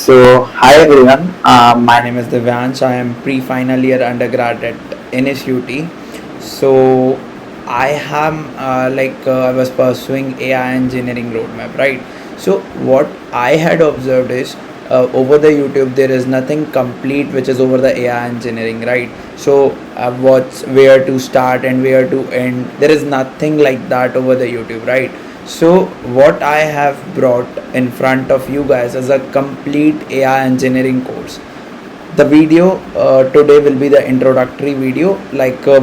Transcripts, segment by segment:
Hi everyone. My name is Divyansh. I am pre-final year undergrad at NSUT. So, I am I was pursuing AI engineering roadmap, right? So, what I had observed is over the YouTube there is nothing complete which is over the AI engineering, right? So, what's where to start and where to end? There is nothing like that over the YouTube, right? So, what I have brought in front of you guys is a complete AI engineering course. The video today will be the introductory video,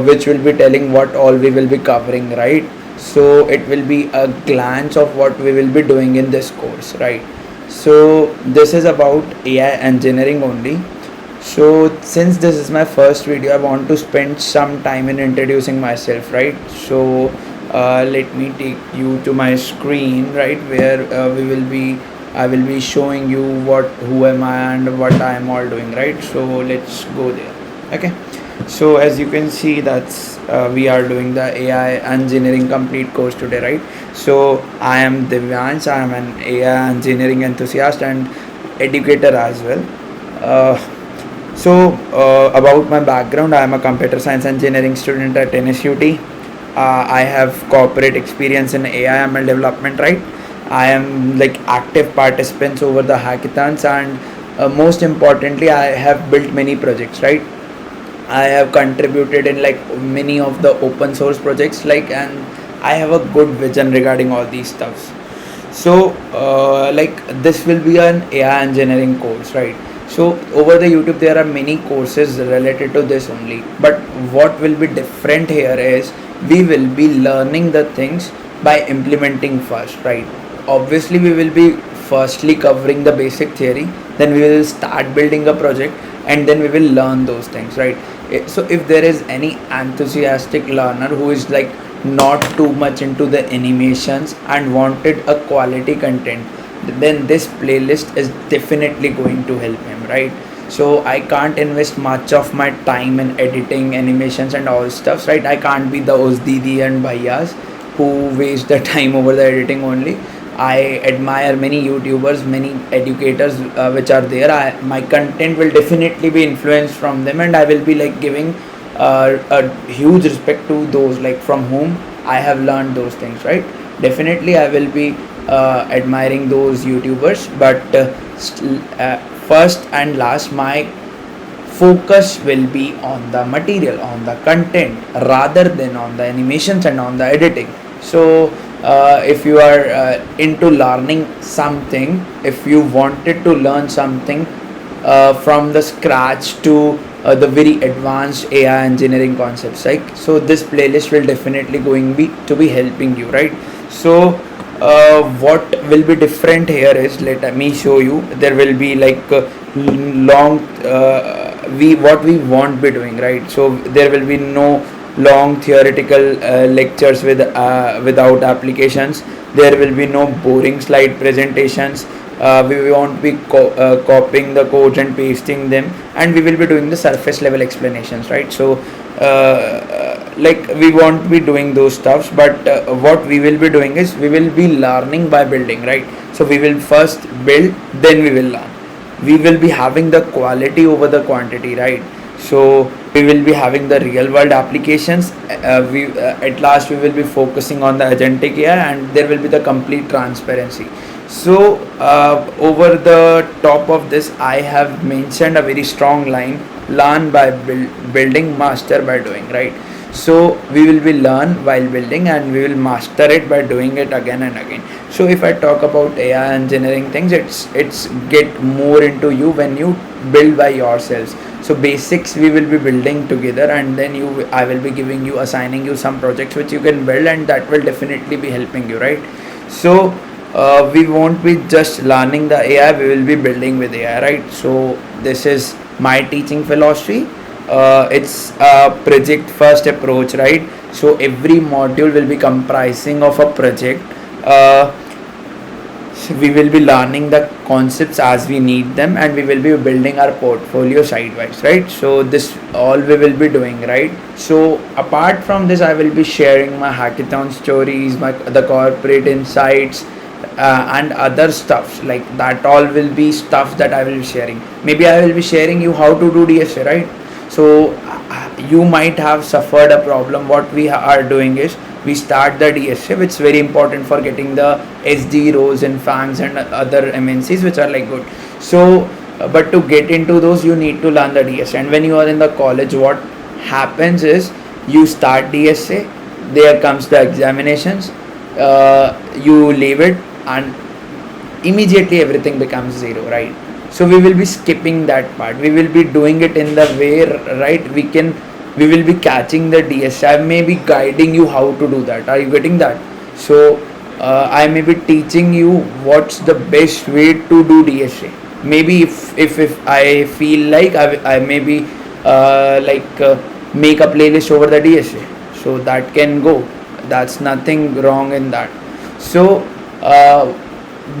which will be telling what all we will be covering, right? So, it will be a glance of what we will be doing in this course, right? So, this is about AI engineering only. So, since this is my first video, I want to spend some time in introducing myself, right? So, let me take you to my screen, right, where I will be showing you who am I and what I am all doing, right? So, let's go there. Okay. So, as you can see, that's we are doing the AI engineering complete course today, right? So, I am Divyansh. I am an AI engineering enthusiast and educator as well. Uh, about my background, I am a computer science engineering student at NSUT. I have corporate experience in AI ML development, right? I am like active participants over the hackathons, and most importantly, I have built many projects, right? I have contributed in like many of the open source projects, and I have a good vision regarding all these stuffs. So, this will be an AI engineering course, right? So, over the YouTube, there are many courses related to this only. But what will be different here is we will be learning the things by implementing first, right? Obviously, we will be firstly covering the basic theory, then we will start building a project, and then we will learn those things, right? So, if there is any enthusiastic learner who is like not too much into the animations and wanted a quality content, then this playlist is definitely going to help him, right? So I can't invest much of my time in editing animations and all stuffs, right? I can't be those Didi and Bhaiyas who waste the time over the editing only. I admire many YouTubers, many educators which are there. My content will definitely be influenced from them, and I will be like giving a huge respect to those like from whom I have learned those things, right? Definitely, I will be admiring those YouTubers, but first and last, my focus will be on the material, on the content, rather than on the animations and on the editing. So, if you are into learning something, if you wanted to learn something from the scratch to the very advanced AI engineering concepts, like so, this playlist will definitely going be to be helping you, right? So, what will be different here is let me show you. There will be like long we what we won't be doing, right? So there will be no long theoretical lectures without applications. There will be no boring slide presentations. We won't be copying the codes and pasting them, and we will be doing the surface level explanations, right? So we won't be doing those stuffs, but what we will be doing is we will be learning by building, right? So we will first build, then we will learn. We will be having the quality over the quantity, right? So we will be having the real world applications. We At last we will be focusing on the agentic AI, and there will be the complete transparency. So over the top of this, I have mentioned a very strong line: learn by building, master by doing, right? So we will be learn while building, and we will master it by doing it again and again. So if I talk about AI engineering things, it's get more into you when you build by yourselves. So basics we will be building together, and then I will be giving you, assigning you some projects which you can build, and that will definitely be helping you, right? So we won't be just learning the AI, we will be building with AI, right? So this is my teaching philosophy. It's a project first approach, right? So every module will be comprising of a project. So we will be learning the concepts as we need them, and we will be building our portfolio sidewise, right? So this all we will be doing, right? So apart from this, I will be sharing my hackathon stories, the corporate insights, and other stuffs like that, all will be stuff that I will be sharing. Maybe I will be sharing you how to do DSA, right? So you might have suffered a problem. What we are doing is we start the DSA, which is very important for getting the SD roles and FANGs and other MNCs, which are like good. So but to get into those, you need to learn the DSA. And when you are in the college, what happens is you start DSA, there comes the examinations, you leave it, and immediately everything becomes zero, right? So we will be skipping that part. We will be doing it in the way, right? We will be catching the DSA. I may be guiding you how to do that. Are you getting that? So I may be teaching you what's the best way to do DSA. Maybe if I feel like I may be make a playlist over the DSA, so that can go. That's nothing wrong in that. So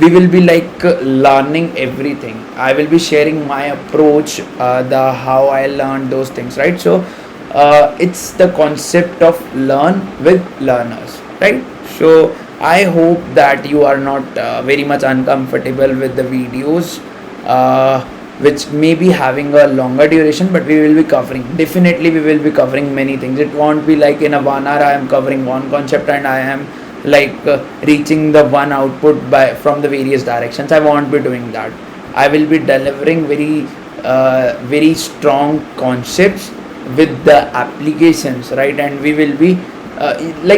we will be learning everything. I will be sharing my approach, the how I learned those things, right? So it's the concept of learn with learners, right? So I hope that you are not very much uncomfortable with the videos, which may be having a longer duration, but we will be covering, definitely we will be covering many things. It won't be like in a 1 hour I am covering one concept and I am reaching the one output by from the various directions. I won't be doing that. I will be delivering very strong concepts with the applications, right? And we will be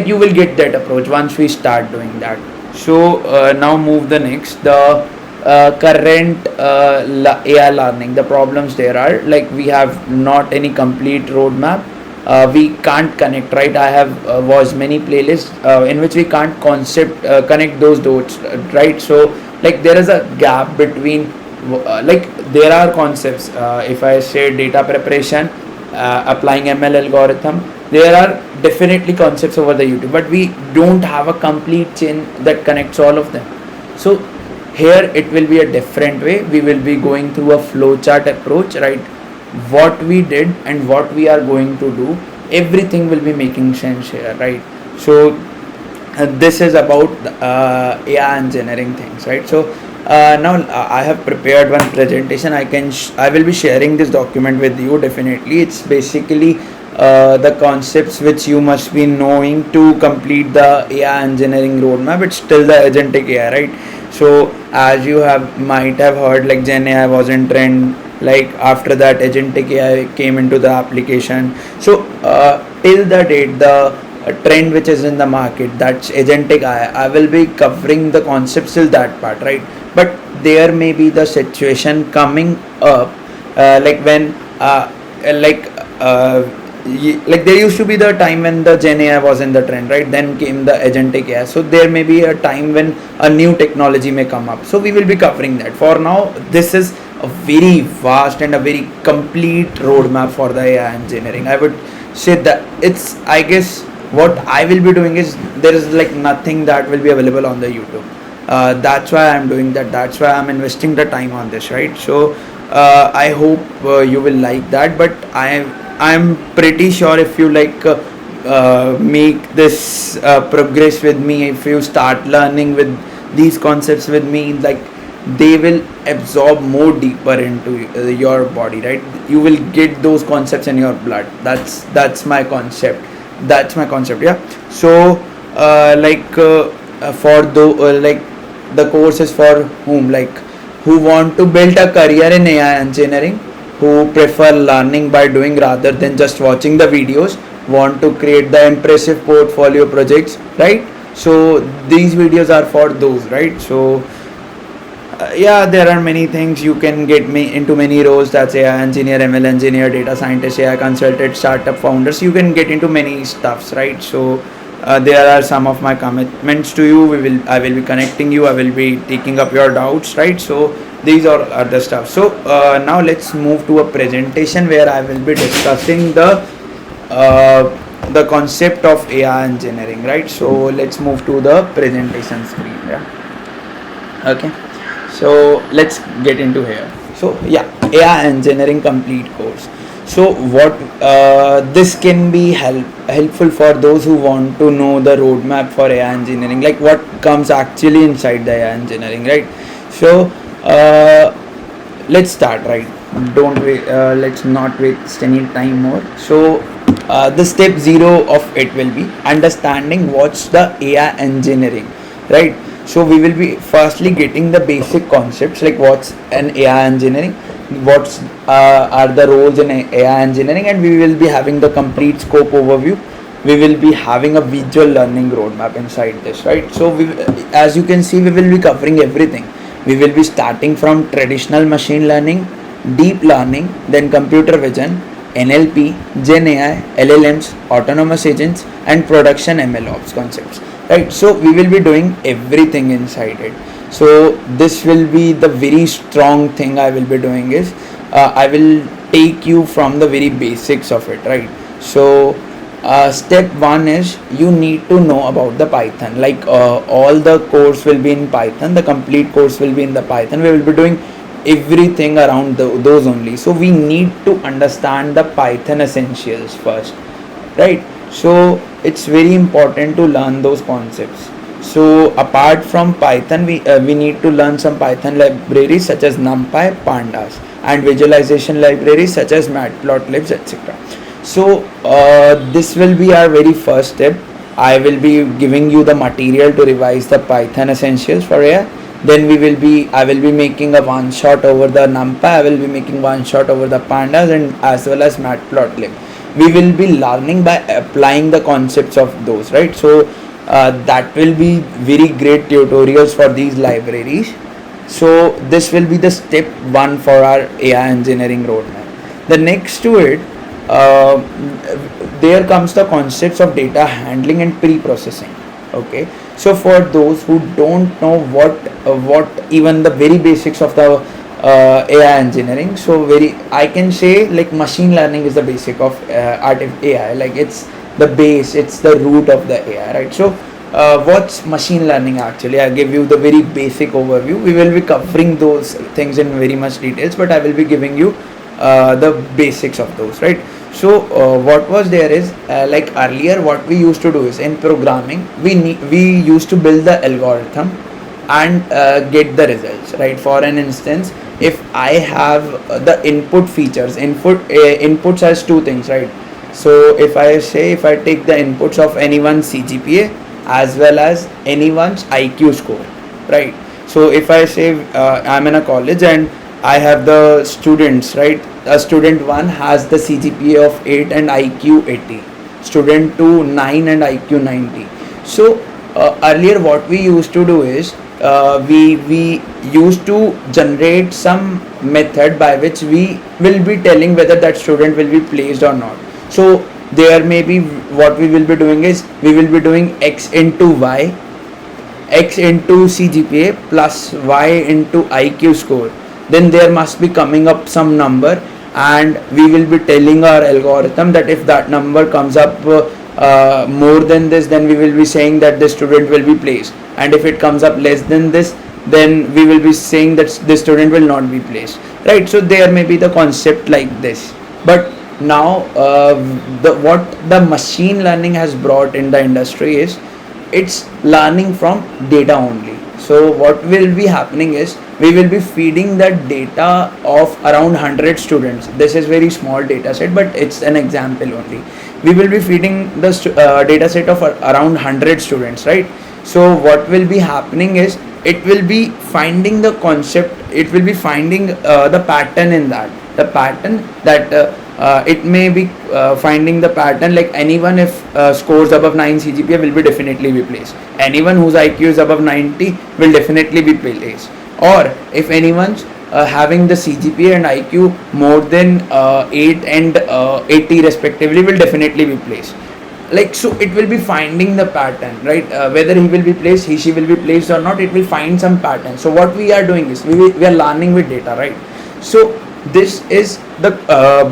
you will get that approach once we start doing that. So now move the next, the current AI learning. The problems there are like we have not any complete roadmap. We can't connect, right? I have watched many playlists in which we can't connect those dots, right? So there is a gap between there are concepts. If I say data preparation, applying ML algorithm, there are definitely concepts over the YouTube, but we don't have a complete chain that connects all of them. So here it will be a different way. We will be going through a flowchart approach, right? What we did and what we are going to do, everything will be making sense here, right? So this is about AI engineering things, right? So now I have prepared one presentation. I will be sharing this document with you. Definitely it's basically the concepts which you must be knowing to complete the AI engineering roadmap. It's still the agentic AI, right? So as you might have heard, Gen AI was in trend. After that, agentic AI came into the application. So till the date, the trend which is in the market, that's agentic AI. I will be covering the concepts till that part, right? But there may be the situation coming up, when there used to be the time when the Gen AI was in the trend, right? Then came the agentic AI. So there may be a time when a new technology may come up. So we will be covering that. For now, this is a very vast and a very complete roadmap for the AI engineering. I would say that it's, I guess, what I will be doing is there is nothing that will be available on the YouTube. That's why I'm doing that. That's why I'm investing the time on this, right? So I hope you will like that. But I'm pretty sure if you make this progress with me, if you start learning with these concepts with me, they will absorb more deeper into your body, right? You will get those concepts in your blood. That's my concept. Yeah. So for the course is for whom, who want to build a career in AI engineering, who prefer learning by doing rather than just watching the videos, want to create the impressive portfolio projects, right? So these videos are for those, right? So yeah, there are many things. You can get me into many roles. That's AI engineer, ML engineer, data scientist, AI consultant, startup founders. You can get into many stuffs, right? So there are some of my commitments to you. I will be connecting you. I will be taking up your doubts, right? So these are the stuff. So now let's move to a presentation where I will be discussing the concept of AI engineering, right? So let's move to the presentation screen. Yeah. Okay. So let's get into here. So yeah, AI engineering complete course. So what this can be helpful for those who want to know the roadmap for AI engineering, like what comes actually inside the AI engineering, right? So uh, let's start, right? Don't wait. Let's not waste any time more. So the step zero of it will be understanding what's the AI engineering, right? So we will be firstly getting the basic concepts like what's an AI engineering, what's are the roles in AI engineering, and we will be having the complete scope overview. We will be having a visual learning roadmap inside this, right? So we, as you can see, we will be covering everything. We will be starting from traditional machine learning, deep learning, then computer vision, NLP, Gen AI, LLMs, autonomous agents, and production ML ops concepts, right? So we will be doing everything inside it. So this will be the very strong thing I will be doing is I will take you from the very basics of it, right? So step one is you need to know about the Python. Like all the course will be in Python, the complete course will be in the Python. We will be doing everything around those only. So we need to understand the Python essentials first, right? So it's very important to learn those concepts. So apart from Python, we need to learn some Python libraries such as NumPy, Pandas, and visualization libraries such as Matplotlib, etc. So this will be our very first step. I will be giving you the material to revise the Python essentials for AI. Then I will be making a one shot over the NumPy. I will be making one shot over the Pandas and as well as Matplotlib. We will be learning by applying the concepts of those, right? So that will be very great tutorials for these libraries. So this will be the step one for our AI engineering roadmap. The next to it, uh, there comes the concepts of data handling and pre-processing. Okay, so for those who don't know what even the very basics of the AI engineering, so very I can say like machine learning is the basic of AI. Like it's the base, it's the root of the AI, right? So what's machine learning actually? I give you the very basic overview. We will be covering those things in very much details, but I will be giving you the basics of those, right? So what was there is like earlier what we used to do is in programming we used to build the algorithm and get the results, right? For an instance, if I have the input features, inputs has two things, right? So if I take the inputs of anyone's CGPA as well as anyone's IQ score, right? So if I say I'm in a college and I have the students, right? Student 1 has the CGPA of 8 and IQ 80. Student 2 9 and IQ 90. So earlier what we used to do is we used to generate some method by which we will be telling whether that student will be placed or not. So there may be what we will be doing is we will be doing x into y, x into CGPA plus y into IQ score. Then there must be coming up some number, and we will be telling our algorithm that if that number comes up more than this, then we will be saying that the student will be placed, and if it comes up less than this, then we will be saying that the student will not be placed, right? So there may be the concept like this. But now what the machine learning has brought in the industry is it's learning from data only. So what will be happening is we will be feeding that data of around 100 students. This is very small data set, but it's an example only. We will be feeding the data set of around 100 students, right? So what will be happening is it will be finding the concept, it will be finding the pattern in that, the pattern that it may be finding the pattern, like anyone if scores above 9 CGPA will be definitely be placed, anyone whose IQ is above 90 will definitely be placed, or if anyone's having the CGPA and IQ more than 8 and 80 respectively will definitely be placed. Like, so it will be finding the pattern, right? Whether he will be placed, she will be placed or not, it will find some pattern. So what we are doing is we are learning with data, right? So this is the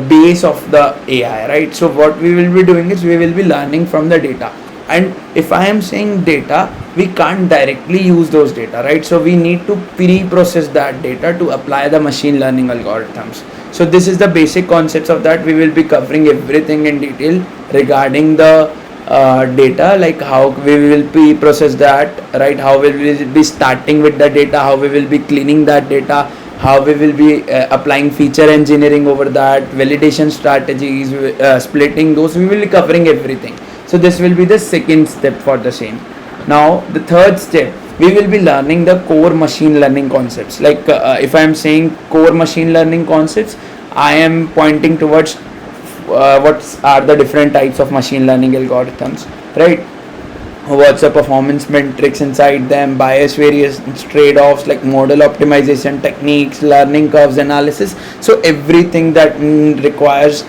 base of the AI, right? So what we will be doing is we will be learning from the data, and if I am saying data, we can't directly use those data, right? So we need to pre-process that data to apply the machine learning algorithms. So this is the basic concepts of that. We will be covering everything in detail regarding the data, like how we will be process that, right? How we will be starting with the data, how we will be cleaning that data, how we will be applying feature engineering over that, validation strategies, splitting those. We will be covering everything. So this will be the second step for the same. Now the third step, we will be learning the core machine learning concepts. Like if I am saying core machine learning concepts, I am pointing towards what are the different types of machine learning algorithms, right? What's the performance metrics inside them, bias variance trade-offs, like model optimization techniques, learning curves analysis. So everything that requires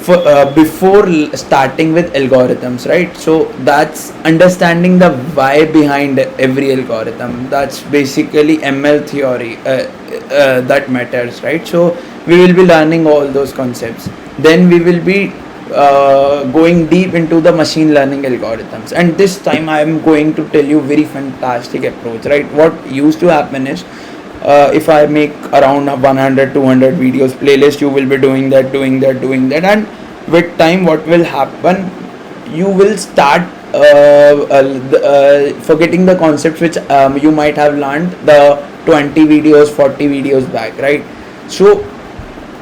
for before starting with algorithms, right? So that's understanding the why behind every algorithm. That's basically ML theory that matters, right? So we will be learning all those concepts. Then we will be going deep into the machine learning algorithms, and this time I am going to tell you very fantastic approach, right? What used to happen is, if I make around 100 200 videos playlist, you will be doing that, and with time what will happen, you will start forgetting the concepts which you might have learned the 20 videos 40 videos back, right? So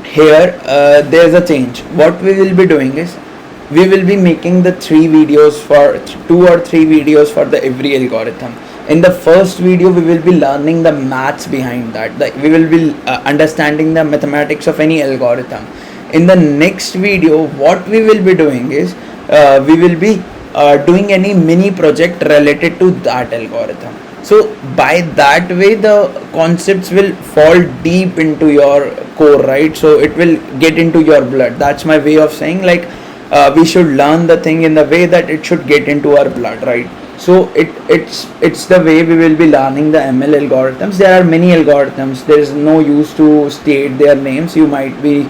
here there's a change. What we will be doing is, we will be making the two or three videos for the every algorithm. In the first video we will be learning the maths behind that, like we will be understanding the mathematics of any algorithm. In the next video what we will be doing is, we will be doing any mini project related to that algorithm. So by that way the concepts will fall deep into your core, right? So it will get into your blood. That's my way of saying, like we should learn the thing in the way that it should get into our blood, right? So it's the way we will be learning the ML algorithms. There are many algorithms. There is no use to state their names. You might be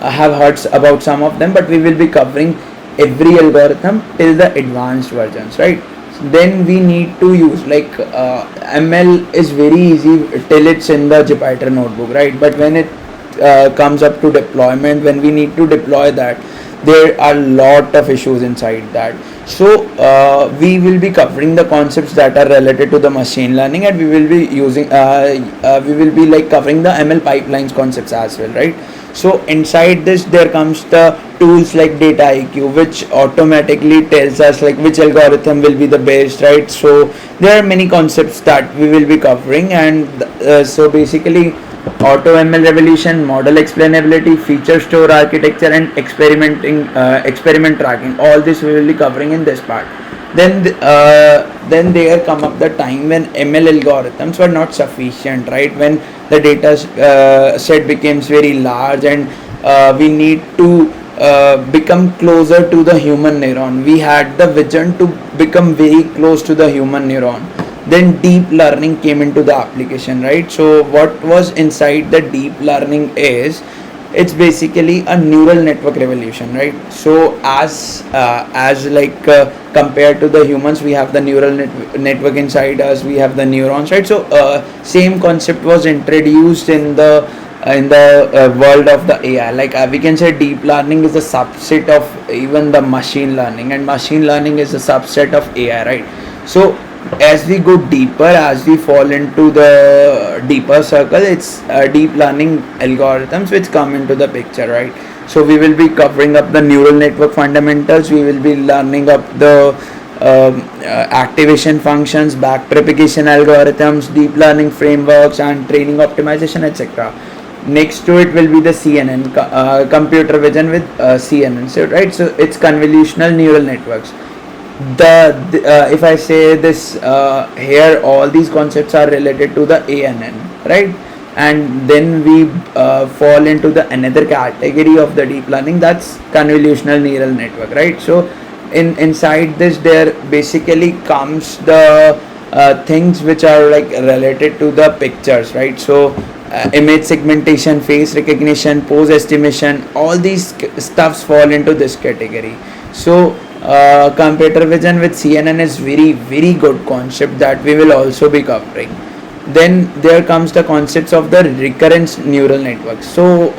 have heard about some of them, but we will be covering every algorithm till the advanced versions, right? Then we need to use, like ML is very easy till it's in the Jupyter notebook, right? But when it comes up to deployment, when we need to deploy that, there are a lot of issues inside that. So we will be covering the concepts that are related to the machine learning, and we will be using we will be like covering the ML pipelines concepts as well, right? So inside this there comes the tools like Data IQ, which automatically tells us like which algorithm will be the best, right? So there are many concepts that we will be covering, and so basically auto ML revolution, model explainability, feature store architecture, and experiment tracking, all this we will be covering in this part. Then there come up the time when ML algorithms were not sufficient, right? When the data set becomes very large, and we need to become closer to the human neuron. We had the vision to become very close to the human neuron. Then deep learning came into the application, right? So what was inside the deep learning is, it's basically a neural network revolution, right? So as like compared to the humans, we have the neural network inside us, we have the neurons, right? So same concept was introduced in the world of the AI. Like we can say deep learning is a subset of even the machine learning, and machine learning is a subset of AI, right? So as we go deeper, as we fall into the deeper circle, it's deep learning algorithms which come into the picture, right? So we will be covering up the neural network fundamentals, we will be learning up the activation functions, backpropagation algorithms, deep learning frameworks, and training optimization, etc. Next to it will be the CNN, computer vision with CNN, so right? So it's convolutional neural networks. If I say this here, all these concepts are related to the ANN, right? And then we fall into the another category of the deep learning, that's convolutional neural network, right? So inside this there basically comes the things which are like related to the pictures, right? So image segmentation, face recognition, pose estimation, all these stuffs fall into this category. So computer vision with CNN is very good concept that we will also be covering. Then there comes the concepts of the recurrent neural networks. So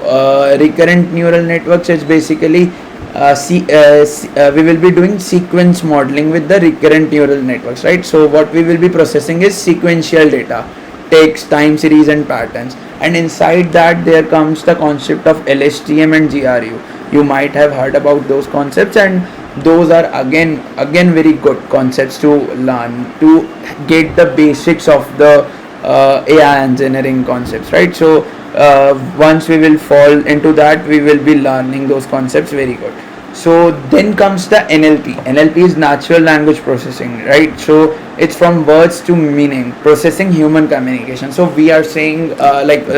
recurrent neural networks is basically we will be doing sequence modeling with the recurrent neural networks, right? So what we will be processing is sequential data, text, time series and patterns, and inside that there comes the concept of LSTM and GRU. You might have heard about those concepts, and those are again very good concepts to learn to get the basics of the AI engineering concepts, right? So once we will fall into that, we will be learning those concepts very good. So then comes the NLP. NLP is natural language processing, right? So it's from words to meaning, processing human communication. So we are saying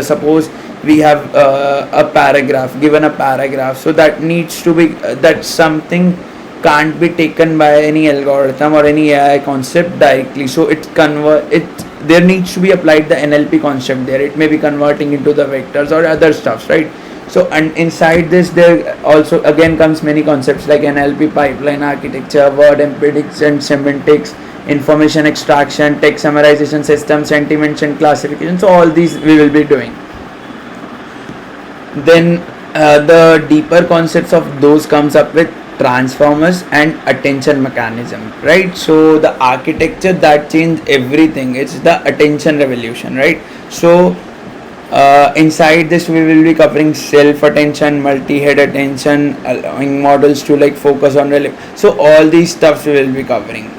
suppose we have a paragraph, given a paragraph, so that needs to be that something can't be taken by any algorithm or any AI concept directly. So there needs to be applied the NLP concept there. It may be converting into the vectors or other stuffs, right? So and inside this there also again comes many concepts like NLP pipeline architecture, word embeddings and semantics, information extraction, text summarization system, sentiments and classification. So all these we will be doing. Then the deeper concepts of those comes up with transformers and attention mechanism, right? So the architecture that changed everything, it's the attention revolution, right? So inside this we will be covering self attention, multi-head attention, allowing models to like focus on so all these stuffs we will be covering.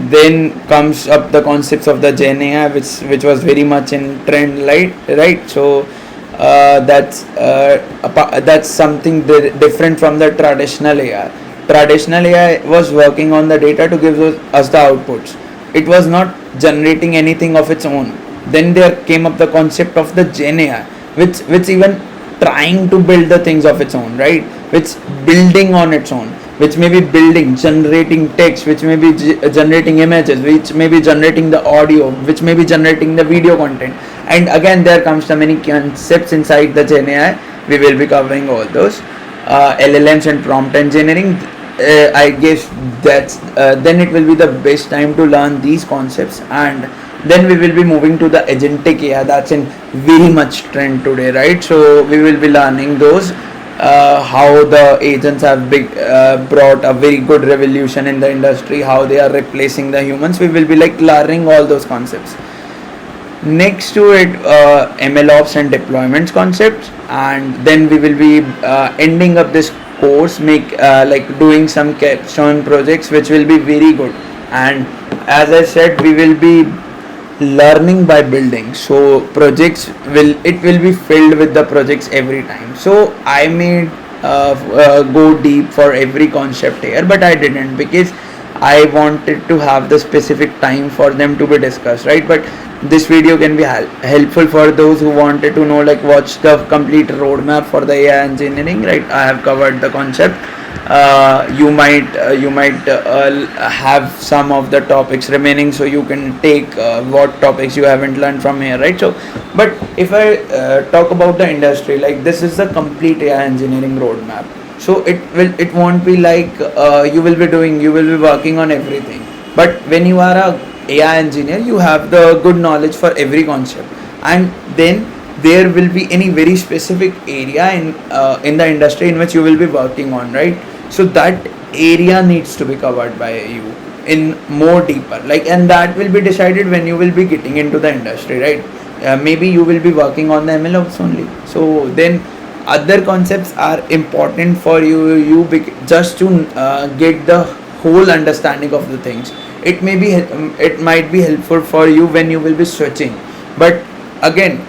Then comes up the concepts of the Gen AI, which was very much in trend, right? So that's something different from the traditional AI. Traditional AI was working on the data to give us the outputs. It was not generating anything of its own. Then there came up the concept of the Gen AI, which even trying to build the things of its own, right? Which building on its own, which may be building, generating text, which may be generating images, which may be generating the audio, which may be generating the video content. And again there comes the many concepts inside the Gen AI. We will be covering all those. LLMs and prompt engineering. I guess that's then it will be the best time to learn these concepts, and then we will be moving to the agentic AI that's in very much trend today, right? So we will be learning those how the agents have brought a very good revolution in the industry, how they are replacing the humans. We will be like learning all those concepts. Next to it, MLOps and deployments concepts, and then we will be ending up this course doing some capstone projects which will be very good. And as I said, we will be learning by building, so projects will be filled with the projects every time. So I may go deep for every concept here, but I didn't, because I wanted to have the specific time for them to be discussed, right? But this video can be helpful for those who wanted to know, like, what's the complete roadmap for the AI engineering, right? I have covered the concept. You might have some of the topics remaining, so you can take what topics you haven't learned from here, right? So but if I talk about the industry, like, this is the complete AI engineering roadmap. So it won't be like you will be working on everything, but when you are a AI engineer, you have the good knowledge for every concept, and then there will be any very specific area in the industry in which you will be working on, right? So that area needs to be covered by you in more deeper, like, and that will be decided when you will be getting into the industry, right? Maybe you will be working on the MLOps only, so then other concepts are important for you just to get the whole understanding of the things. It might be helpful for you when you will be switching, but again,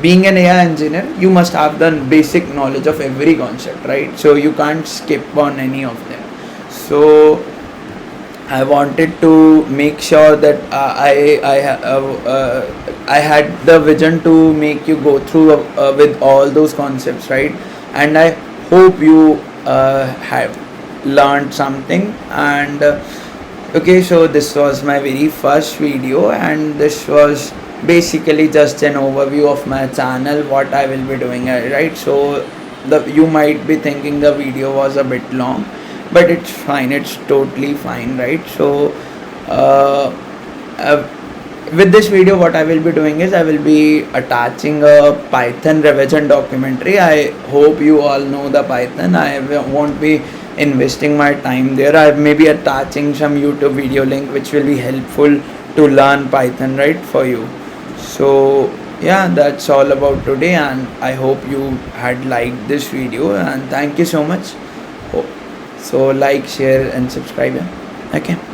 being an AI engineer, you must have the basic knowledge of every concept, right? So you can't skip on any of them. So I wanted to make sure that I had the vision to make you go through with all those concepts, right? And I hope you have learned something. And okay, so this was my very first video, and this was basically just an overview of my channel, what I will be doing, right? So you might be thinking the video was a bit long, but it's fine, it's totally fine, right? So uh, uh, with this video, what I will be doing is I will be attaching a Python revision documentary. I hope you all know the Python. I won't be investing my time there. I may be attaching some YouTube video link which will be helpful to learn Python, right, for you. So yeah, that's all about today, and I hope you had liked this video, and thank you so much. So like, share and subscribe. Yeah. Okay.